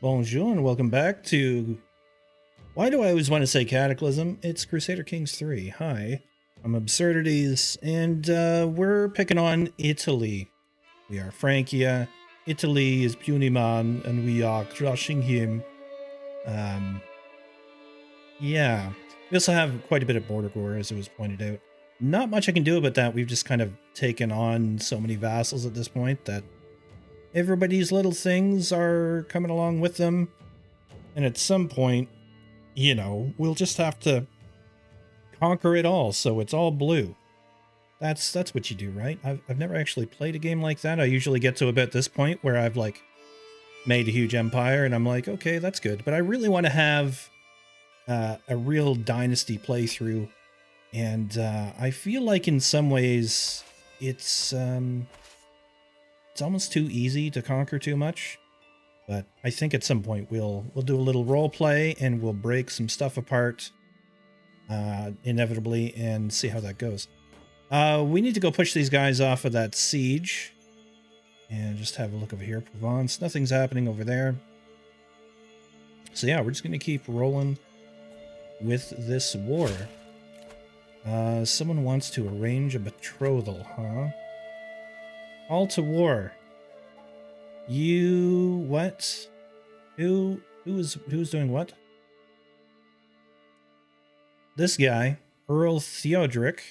Bonjour and welcome back to... Why do I always want to say Cataclysm? It's Crusader Kings III. Hi, I'm Absurdides, and we're picking on Italy. We are Francia. Italy is Puniman, and we are crushing him. Yeah. We also have quite a bit of border gore, as it was pointed out. Not much I can do about that. We've just kind of taken on so many vassals at this point that everybody's little things are coming along with them. And at some point, you know, we'll just have to conquer it all, so it's all blue. That's what you do, right? I've never actually played a game like that. I usually get to about this point where I've, like, made a huge empire, and I'm like, okay, that's good. But I really want to have a real dynasty playthrough. And I feel like in some ways it's almost too easy to conquer too much. But I think at some point we'll do a little role play and we'll break some stuff apart inevitably and see how that goes. We need to go push these guys off of that siege and just have a look over here. Provence, nothing's happening over there. So yeah, we're just going to keep rolling with this war. Someone wants to arrange a betrothal, huh? All to war. You what? Who's doing what? This guy, Earl Theodoric,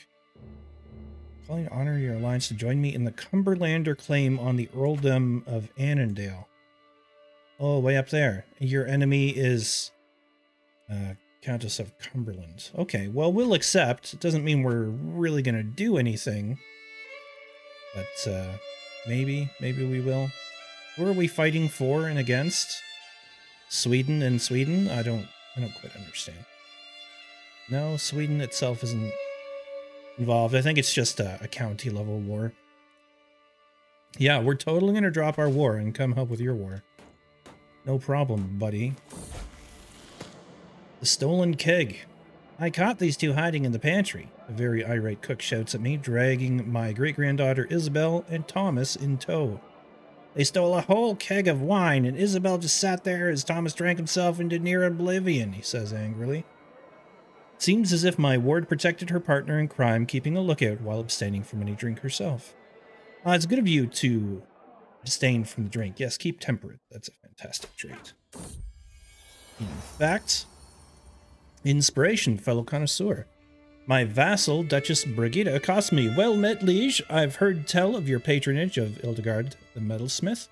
calling to honor your alliance to join me in the Cumberlander claim on the earldom of Annandale. Oh, way up there. Your enemy is Countess of Cumberland. Okay, well, we'll accept. It doesn't mean we're really going to do anything. But maybe we will. Who are we fighting for and against? Sweden and Sweden? I don't quite understand. No, Sweden itself isn't involved. I think it's just a county level war. Yeah, we're totally going to drop our war and come help with your war. No problem, buddy. The stolen keg. I caught these two hiding in the pantry. A very irate cook shouts at me, dragging my great-granddaughter Isabel and Thomas in tow. They stole a whole keg of wine, and Isabel just sat there as Thomas drank himself into near oblivion, he says angrily. It seems as if my ward protected her partner in crime, keeping a lookout while abstaining from any drink herself. It's good of you to abstain from the drink. Yes, keep temperate. That's a fantastic trait. In fact... Inspiration, fellow connoisseur. My vassal, Duchess Brigitte, accosts me. Well met, liege. I've heard tell of your patronage of 𝘬𝗏𝗲 the metalsmith.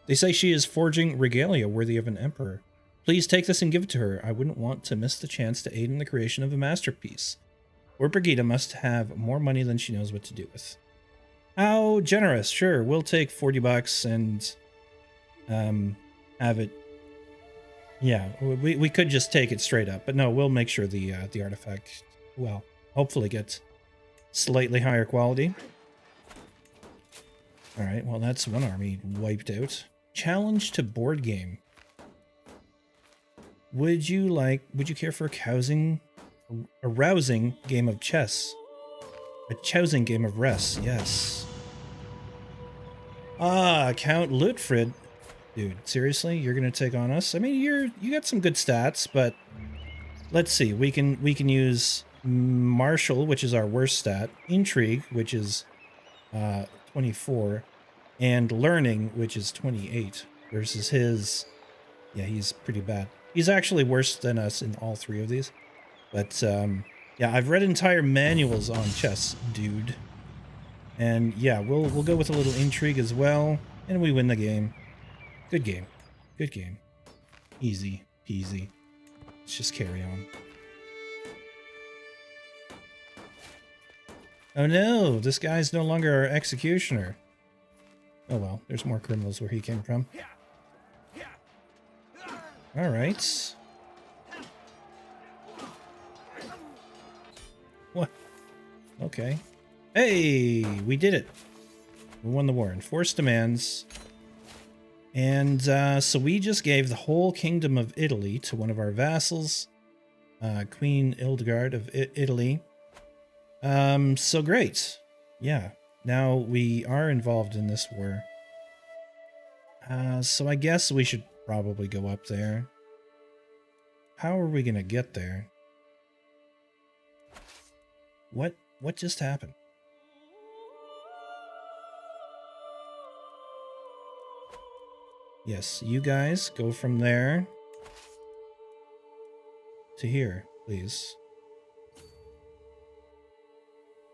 They say she is forging regalia worthy of an emperor. Please take this and give it to her. I wouldn't want to miss the chance to aid in the creation of a masterpiece. Or Brigitte must have more money than she knows what to do with. How generous. Sure, we'll take $40 and have it. Yeah, we could just take it straight up, but no, we'll make sure the artifact, well, hopefully gets slightly higher quality. All right, well, that's one army wiped out. Challenge to board game. Would you care for a rousing game of chess? A chousing game of rest, yes. Count Lutfrid. Dude, seriously? You're gonna take on us? I mean, you got some good stats, but let's see. We can use Martial, which is our worst stat, Intrigue, which is 24, and Learning, which is 28, versus his. Yeah, he's pretty bad. He's actually worse than us in all three of these. But yeah, I've read entire manuals on chess, dude. And yeah, we'll go with a little Intrigue as well, and we win the game. Good game. Good game. Easy peasy. Let's just carry on. Oh no, this guy's no longer our executioner. Oh well, there's more criminals where he came from. Alright. What? Okay. Hey, we did it. We won the war. Enforced demands. And so we just gave the whole kingdom of Italy to one of our vassals, Queen 𝘬𝗏𝗲 of Italy. So great. Yeah, now we are involved in this war. So I guess we should probably go up there. How are we gonna get there? What just happened? Yes, you guys go from there to here, please.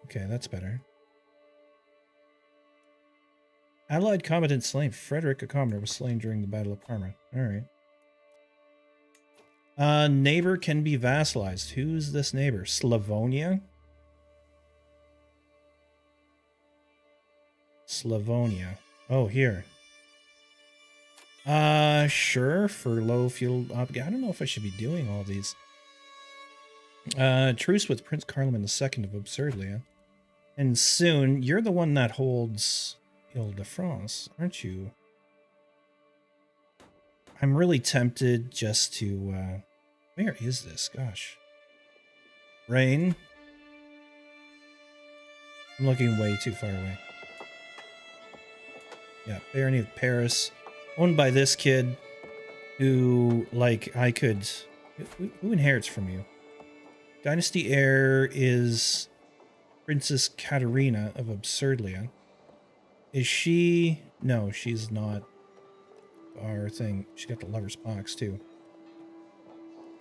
Okay, that's better. Allied combatant slain. Frederick, a commoner, was slain during the Battle of Parma. Alright. Neighbor can be vassalized. Who's this neighbor? Slavonia? Slavonia. Oh, here. Sure, for low fuel object. I don't know if I should be doing all these. Truce with Prince Carloman II of Absurdides. And soon, you're the one that holds Ile-de-France, aren't you? I'm really tempted just to, where is this? Gosh. Rain. I'm looking way too far away. Yeah, Barony of Paris. Owned by this kid who, like, I could... Who inherits from you? Dynasty heir is Princess Katerina of Absurdides. Is she... No, she's not our thing. She got the lover's box, too.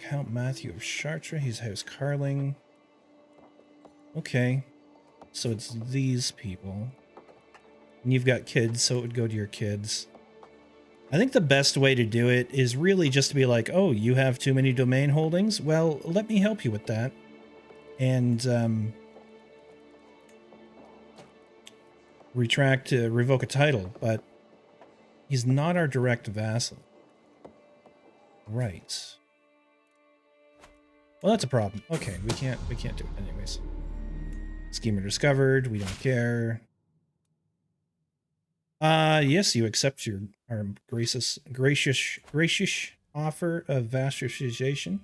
Count Matthew of Chartres. He's House Carling. Okay. So it's these people. And you've got kids, so it would go to your kids. I think the best way to do it is really just to be like, oh, you have too many domain holdings? Well, let me help you with that. And, revoke a title, but he's not our direct vassal. Right. Well, that's a problem. Okay, we can't do it anyways. Schemer discovered, we don't care. Yes, you accept our gracious offer of vassalization.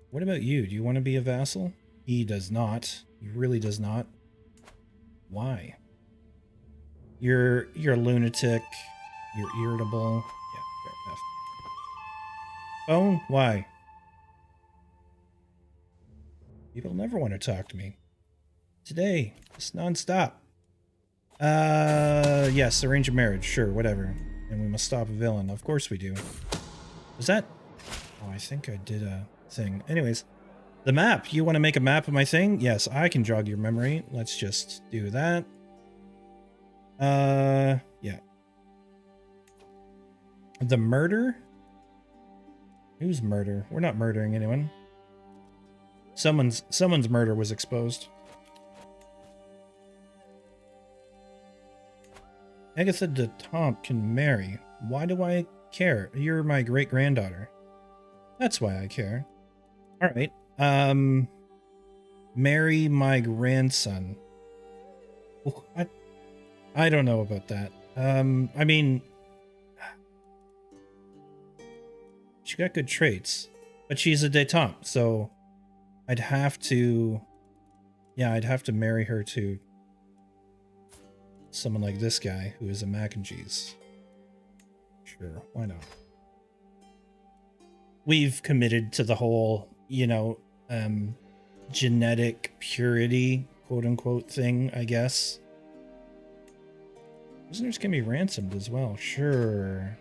What about you? Do you want to be a vassal? He does not. He really does not. Why? You're a lunatic. You're irritable. Yeah, fair enough. Oh, why? People never want to talk to me. Today, just nonstop. Yes, arrange a marriage. Sure, whatever. And we must stop a villain. Of course we do. Was that... Oh, I think I did a thing. Anyways, the map. You want to make a map of my thing? Yes, I can jog your memory. Let's just do that. Yeah. The murder? Whose murder? We're not murdering anyone. Someone's murder was exposed. Agatha de Tomp can marry. Why do I care? You're my great-granddaughter. That's why I care. Alright. Marry my grandson. What? I don't know about that. I mean... She got good traits. But she's a de Tomp, so... I'd have to... Yeah, I'd have to marry her to... someone like this guy, who is a Mackenchiez. Sure, why not? We've committed to the whole, you know, genetic purity, quote-unquote, thing, I guess. Prisoners can be ransomed as well, sure.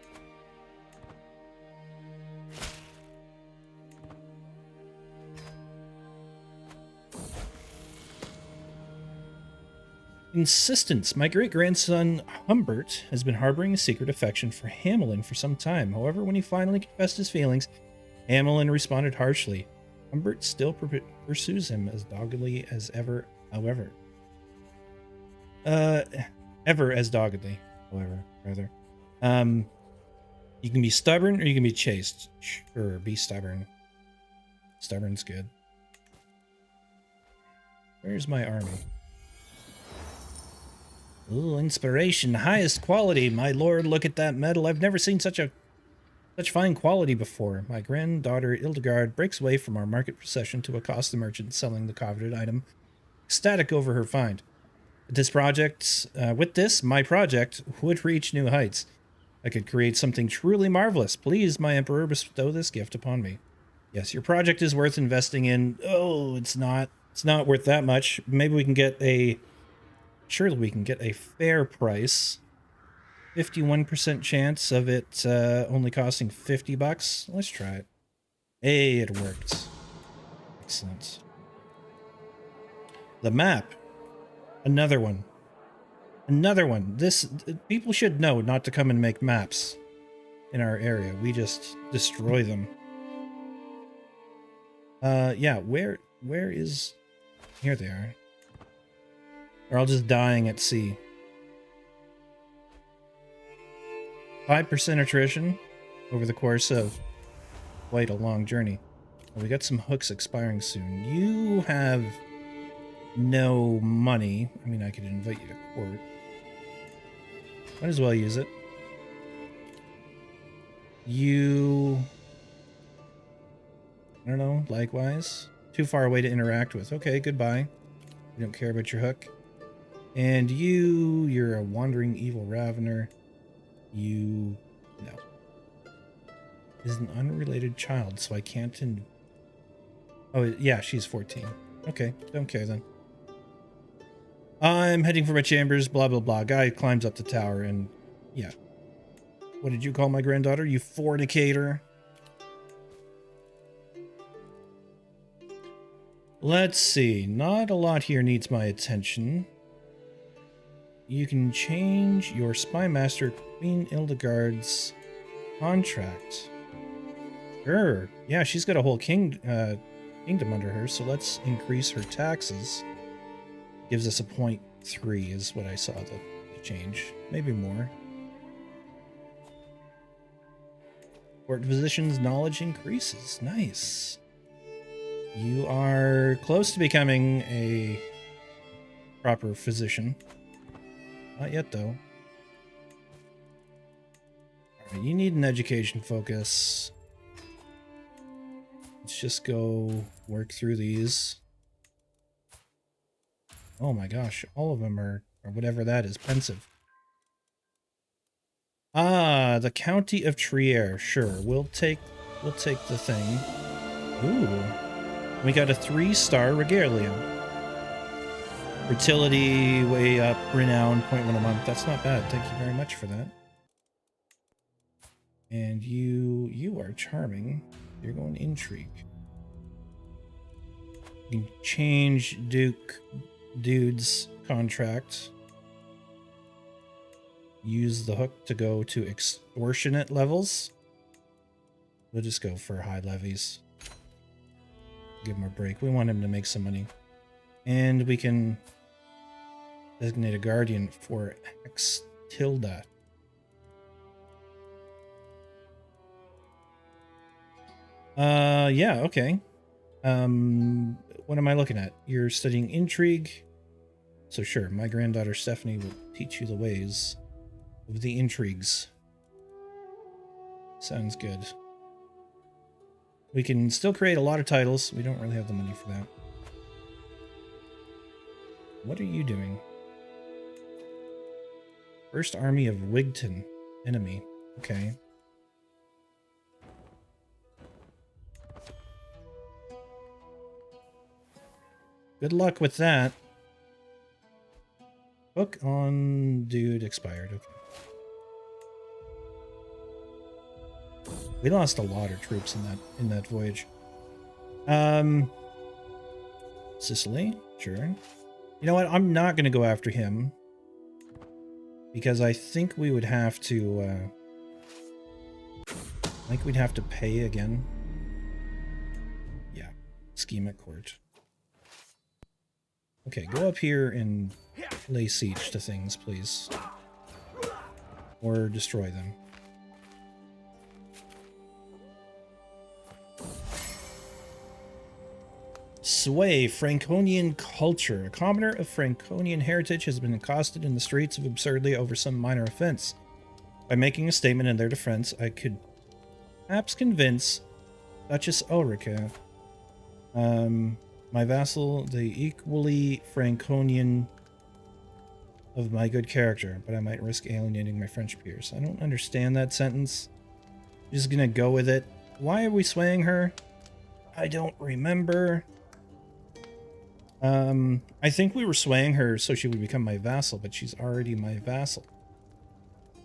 Insistence. My great-grandson, 𝗵𝗵𝗏, has been harboring a secret affection for Hamelin for some time. However, when he finally confessed his feelings, Hamelin responded harshly. 𝗵𝗵𝗏 still pursues him as doggedly as ever, however. Ever as doggedly, however, rather. You can be stubborn or you can be chaste. Sure, be stubborn. Stubborn's good. Where's my army? Ooh, inspiration, highest quality. My lord, look at that medal. I've never seen such fine quality before. My granddaughter Hildegard breaks away from our market procession to accost the merchant selling the coveted item, ecstatic over her find. With this, my project would reach new heights. I could create something truly marvelous. Please, my emperor, bestow this gift upon me. Yes, your project is worth investing in. Oh, it's not. It's not worth that much. Maybe we can get a... Surely we can get a fair price. 51% chance of it only costing $50. Let's try it. Hey, it worked. Excellent. The map. Another one. Another one. This... People should know not to come and make maps in our area. We just destroy them. Yeah, where is... Here they are. They're all just dying at sea. 5% attrition over the course of quite a long journey. Well, we got some hooks expiring soon. You have no money. I mean, I could invite you to court. Might as well use it. You... I don't know, likewise. Too far away to interact with. Okay, goodbye. We don't care about your hook. And you're a wandering evil ravener. You... no. Is an unrelated child, so I can't... Oh, yeah, she's 14. Okay, don't care then. I'm heading for my chambers, blah, blah, blah. Guy climbs up the tower and... yeah. What did you call my granddaughter? You fornicator? Let's see. Not a lot here needs my attention. You can change your spy master Queen Hildegard's contract. Sure. Yeah, she's got a whole kingdom under her, so let's increase her taxes. Gives us a 0.3 is what I saw the change. Maybe more. Court physician's knowledge increases. Nice. You are close to becoming a proper physician. Not yet, though. Alright, you need an education focus. Let's just go work through these. Oh my gosh, all of them are, or whatever that is, pensive. Ah, the County of Trier. Sure, we'll take the thing. Ooh. We got a 3-star regalia. Fertility, way up, renown, 0.1 a month. That's not bad. Thank you very much for that. And you are charming. You're going intrigue. You can change dude's contract. Use the hook to go to extortionate levels. We'll just go for high levies. Give him a break. We want him to make some money. And we can designate a guardian for 𝗬𝗏. Yeah, okay. What am I looking at? You're studying intrigue. So sure, my granddaughter Stephanie will teach you the ways of the intrigues. Sounds good. We can still create a lot of titles. We don't really have the money for that. What are you doing? First Army of Wigton. Enemy. Okay. Good luck with that. Book on dude expired. Okay. We lost a lot of troops in that voyage. Sicily, sure. You know what? I'm not going to go after him because I think we would have to. I think we'd have to pay again. Yeah, scheme at court. Okay, go up here and lay siege to things, please, or destroy them. Sway, Franconian culture. A commoner of Franconian heritage has been accosted in the streets of Absurdides over some minor offense. By making a statement in their defense, I could perhaps convince Duchess 𝗬𝗏, my vassal, the equally Franconian of my good character, but I might risk alienating my French peers. I don't understand that sentence. Just gonna go with it. Why are we swaying her? I don't remember. I think we were swaying her so she would become my vassal, but she's already my vassal.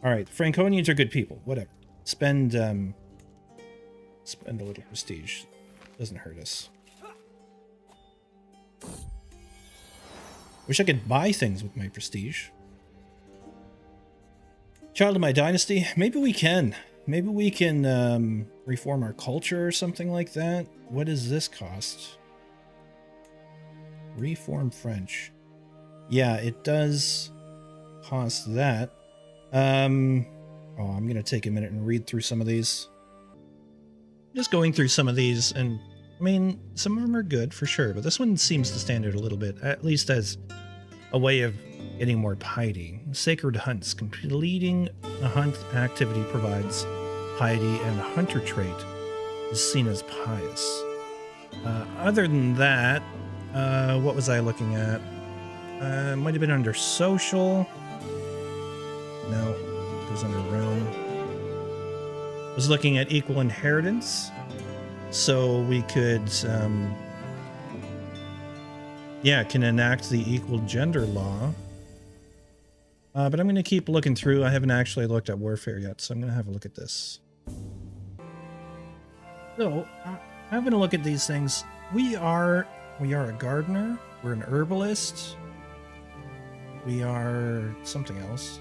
Alright, Franconians are good people. Whatever. Spend a little prestige. Doesn't hurt us. Wish I could buy things with my prestige. Child of my dynasty? Maybe we can. Maybe we can reform our culture or something like that. What does this cost? Reform French. Yeah, it does cost that. Oh, I'm going to take a minute and read through some of these. Just going through some of these, and I mean, some of them are good for sure, but this one seems to stand out a little bit, at least as a way of getting more piety. Sacred hunts. Completing a hunt activity provides piety, and a hunter trait is seen as pious. Other than that, what was I looking at? Might have been under social. No, it goes under realm. I was looking at equal inheritance, so we could, yeah, can enact the equal gender law. But I'm going to keep looking through. I haven't actually looked at warfare yet, so I'm going to have a look at this. So, I'm going to look at these things. We are a gardener. We're an herbalist. We are something else.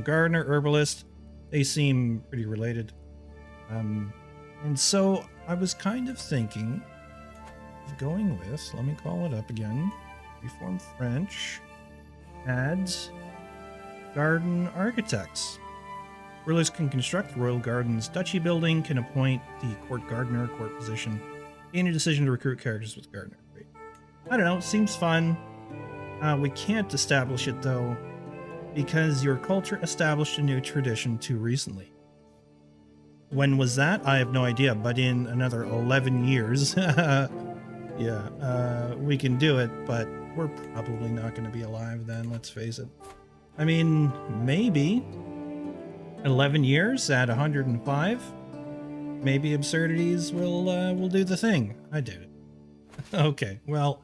Gardener, herbalist. They seem pretty related. And so I was kind of thinking of going with, let me call it up again. Reform French. Adds garden architects. Rulers can construct royal gardens. Duchy building can appoint the court gardener, court position. Gain a decision to recruit characters with gardener. Great. I don't know, seems fun. We can't establish it though, because your culture established a new tradition too recently. When was that? I have no idea, but in another 11 years, yeah, we can do it, but we're probably not going to be alive then, let's face it. I mean, maybe 11 years at 105, maybe Absurdities will do the thing. I did it. Okay, well,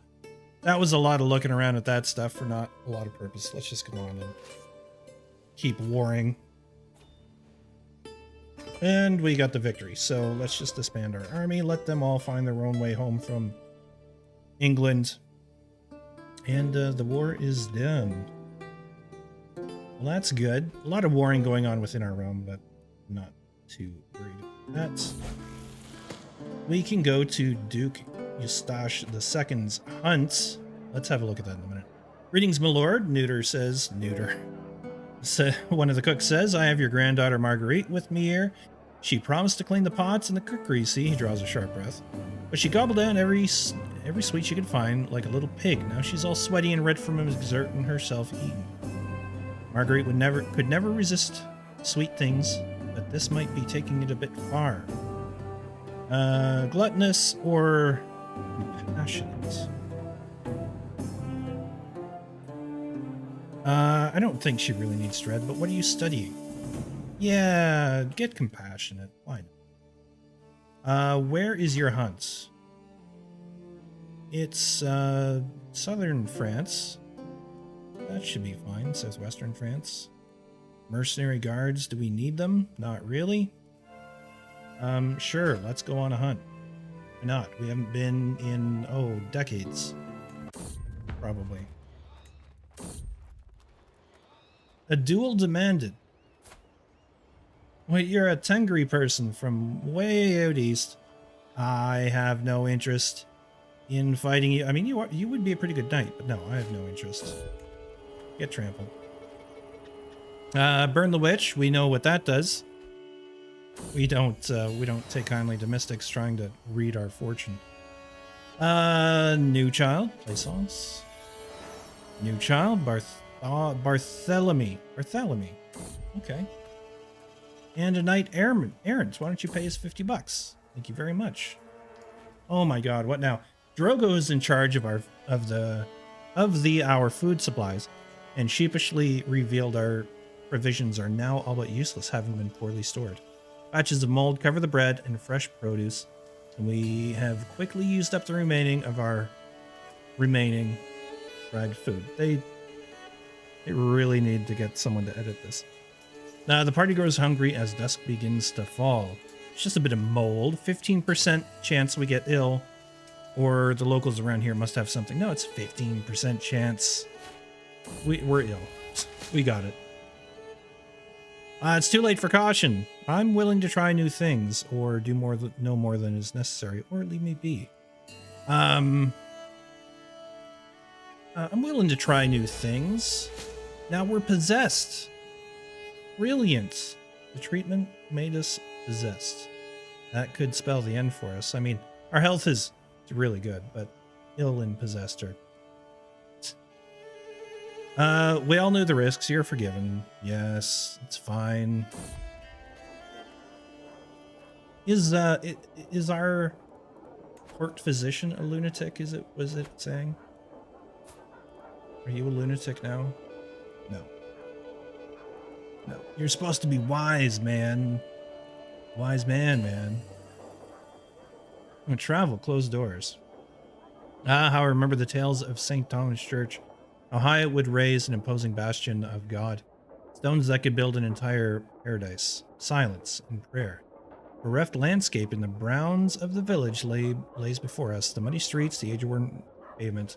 that was a lot of looking around at that stuff for not a lot of purpose. Let's just go on and keep warring. And we got the victory, so let's just disband our army, let them all find their own way home from England. And the war is done. Well, that's good. A lot of warring going on within our realm, but not too worried about that. We can go to Duke Eustache II's hunts. Let's have a look at that in a minute. Greetings, my lord. Neuter says, neuter. So, one of the cooks says, I have your granddaughter Marguerite with me here. She promised to clean the pots and the cookery. See, he draws a sharp breath. But she gobbled down every sweet she could find, like a little pig. Now she's all sweaty and red from exerting herself eating. Marguerite could never resist sweet things, but this might be taking it a bit far. Gluttonous or compassionate? I don't think she really needs dread, but what are you studying? Yeah, get compassionate. Why not? Where is your hunts? It's southern France. That should be fine. Southwestern France. Mercenary guards, do we need them? Not really. Sure, let's go on a hunt. Why not? We haven't been in, decades. Probably. A duel demanded. Wait, you're a Tengri person from way out east. I have no interest in fighting you. I mean, you would be a pretty good knight, but no, I have no interest. Get trampled. Burn the witch. We know what that does. We don't take kindly to mystics trying to read our fortune. New child. Plaisance. New child. Barthélemy. Okay. And a knight errant. Why don't you pay us $50? Thank you very much. Oh my god, what now? Drogo is in charge of our food supplies. and sheepishly revealed our provisions are now all but useless, having been poorly stored. Patches of mold cover the bread and fresh produce, and we have quickly used up the remaining of our fried food. They really need to get someone to edit this. Now, the party grows hungry as dusk begins to fall. It's just a bit of mold. 15% chance we get ill, or the locals around here must have something. No, it's 15% chance. We're ill. We got it. It's too late for caution. I'm willing to try new things, or do no more than is necessary, or leave me be. I'm willing to try new things. Now we're possessed. Brilliant. The treatment made us possessed. That could spell the end for us. I mean, our health is really good, but ill and possessed are... we all knew the risks. You're forgiven. Yes, it's fine. Is our court physician a lunatic? Was it saying? Are you a lunatic now? No. No. You're supposed to be wise, man. Wise man, man. I'm gonna travel, close doors. How I remember the tales of St. Thomas Church. How high it would raise an imposing bastion of God. Stones that could build an entire paradise. Silence and prayer. Bereft landscape in the browns of the village lays before us. The muddy streets, the age-worn pavement.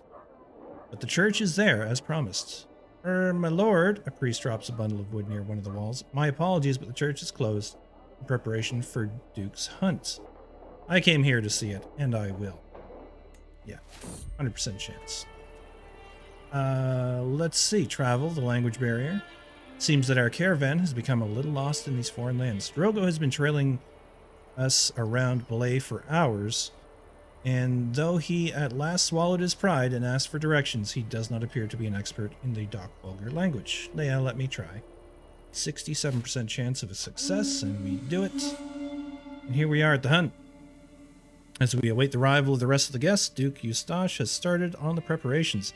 But the church is there, as promised. My lord, a priest drops a bundle of wood near one of the walls. My apologies, but the church is closed in preparation for Duke's hunt. I came here to see it, and I will. Yeah, 100% chance. Let's see. Travel, the language barrier. Seems that our caravan has become a little lost in these foreign lands. Drogo has been trailing us around 𝗏𝗶𝗶 for hours, and though he at last swallowed his pride and asked for directions, he does not appear to be an expert in the Vulgar language. Leia, let me try. 67% chance of a success, and we do it. And here we are at the hunt. As we await the arrival of the rest of the guests, Duke Eustache has started on the preparations.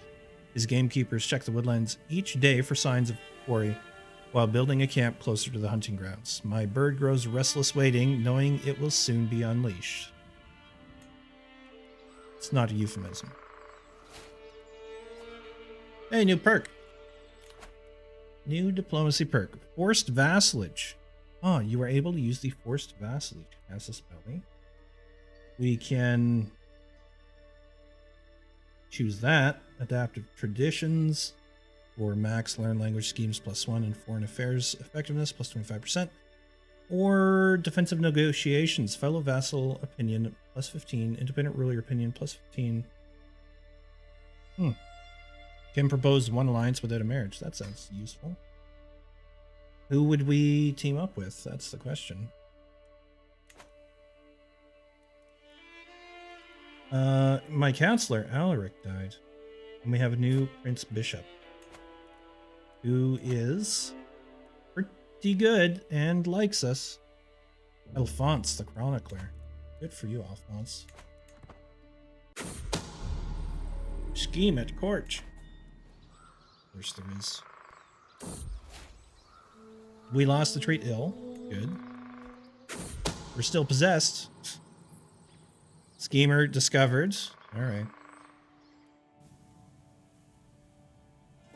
His gamekeepers check the woodlands each day for signs of quarry, while building a camp closer to the hunting grounds. My bird grows restless waiting, knowing it will soon be unleashed. It's not a euphemism. Hey, new perk. New diplomacy perk. Forced vassalage. Oh, you are able to use the forced vassalage. Has a spelling. We can choose that. Adaptive traditions. Or max learn language schemes +1 and foreign affairs effectiveness +25%. Or defensive negotiations, fellow vassal opinion +15, independent ruler opinion +15. Can propose one alliance without a marriage. That sounds useful. Who would we team up with? That's the question. My counselor, Alaric, died. And we have a new Prince Bishop, who is pretty good and likes us. Alphonse, the Chronicler. Good for you, Alphonse. Scheme at court. Of course there is. We lost the trait ill. Good. We're still possessed. Schemer discovered. Alright.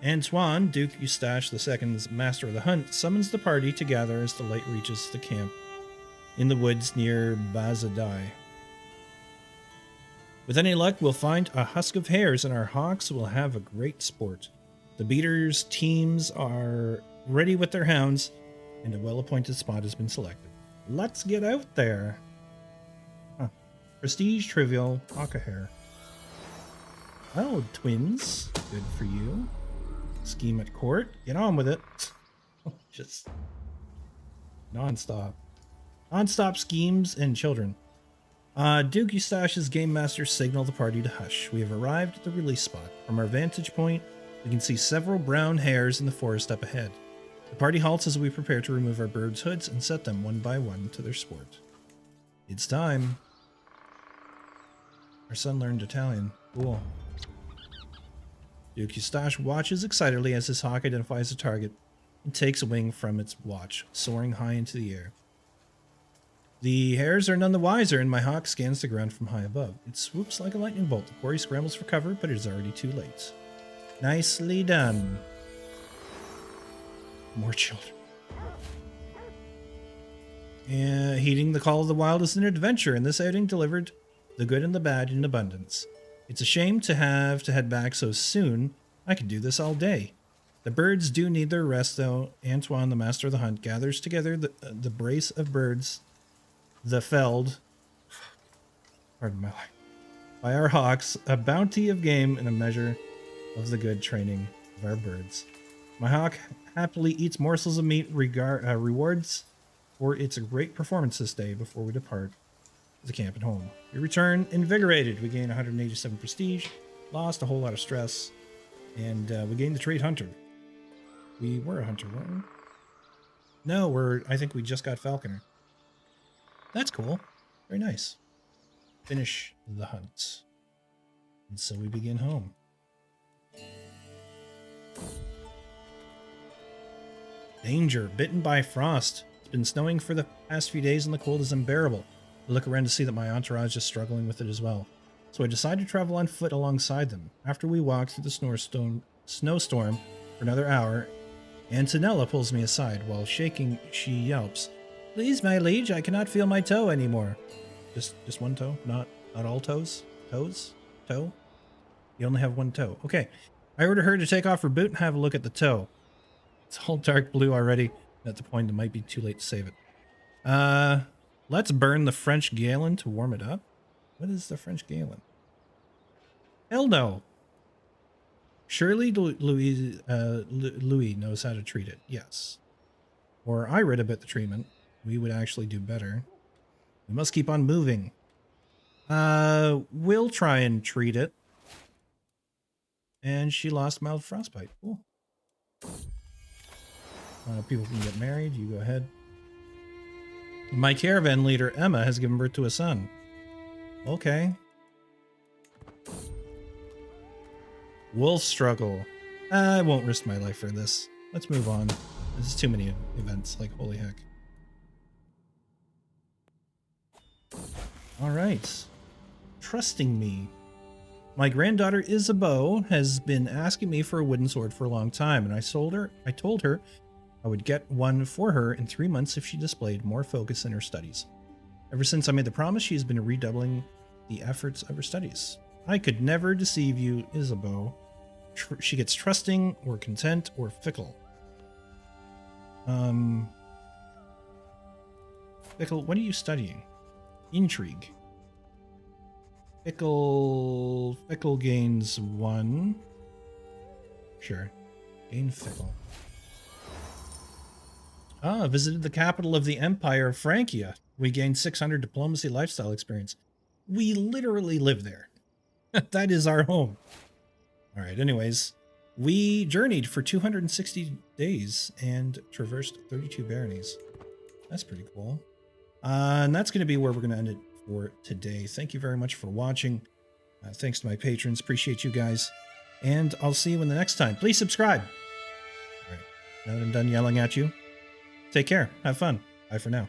Antoine, Duke Eustache II's master of the hunt, summons the party to gather as the light reaches the camp in the woods near 𝗏𝗲𝗲. With any luck, we'll find a husk of hares and our hawks will have a great sport. The beaters' teams are ready with their hounds, and a well-appointed spot has been selected. Let's get out there. Prestige, trivial, hawk a hare. Oh, twins. Good for you. Scheme at court. Get on with it. Just non-stop. Non-stop schemes and children. Duke Eustache's game master signal the party to hush. We have arrived at the release spot. From our vantage point, we can see several brown hares in the forest up ahead. The party halts as we prepare to remove our birds' hoods and set them one by one to their sport. It's time. Our son learned Italian. Cool. Duke Eustache watches excitedly as his hawk identifies a target and takes a wing from its watch, soaring high into the air. The hares are none the wiser, and my hawk scans the ground from high above. It swoops like a lightning bolt. The quarry scrambles for cover, but it is already too late. Nicely done. More children. Heeding the call of the wild is an adventure, and this outing delivered the good and the bad in abundance. It's a shame to have to head back so soon. I could do this all day. The birds do need their rest, though. Antoine, the master of the hunt, gathers together the brace of birds, the felled, pardon my life, by our hawks, a bounty of game and a measure of the good training of our birds. My hawk happily eats morsels of meat, rewards for its great performance this day before we depart the camp at home. We return invigorated. We gain 187 prestige, lost a whole lot of stress, and we gained the trait hunter. We were a hunter, weren't we? No, I think we just got falconer. That's cool. Very nice. Finish the hunt. And so we begin home. Danger. Bitten by frost. It's been snowing for the past few days and the cold is unbearable. I look around to see that my entourage is struggling with it as well. So I decide to travel on foot alongside them. After we walk through the snowstorm for another hour, Antonella pulls me aside. While shaking, she yelps, "Please, my liege, I cannot feel my toe anymore." Just one toe? Not all toes? Toes? Toe? You only have one toe. Okay. I order her to take off her boot and have a look at the toe. It's all dark blue already. At the point, it might be too late to save it. Let's burn the French Galen to warm it up. What is the French Galen? Hell no. Surely Louis knows how to treat it. Yes. Or I read about the treatment. We would actually do better. We must keep on moving. We'll try and treat it. And she lost mild frostbite. Cool. People can get married. You go ahead. My caravan leader, Emma, has given birth to a son. Okay. Wolf struggle. I won't risk my life for this. Let's move on. There's too many events, like holy heck. Alright. Trusting me. My granddaughter Isabeau has been asking me for a wooden sword for a long time, and I told her I would get one for her in 3 months if she displayed more focus in her studies. Ever since I made the promise, she has been redoubling the efforts of her studies. I could never deceive you, Isabeau. She gets trusting, or content, or fickle. Fickle, what are you studying? Intrigue. Fickle gains 1. Sure. Gain fickle. Visited the capital of the Empire of Francia. We gained 600 diplomacy lifestyle experience. We literally live there. That is our home. All right, anyways. We journeyed for 260 days and traversed 32 baronies. That's pretty cool. And that's going to be where we're going to end it for today. Thank you very much for watching. Thanks to my patrons. Appreciate you guys. And I'll see you in the next time. Please subscribe. All right, now that I'm done yelling at you, take care. Have fun. Bye for now.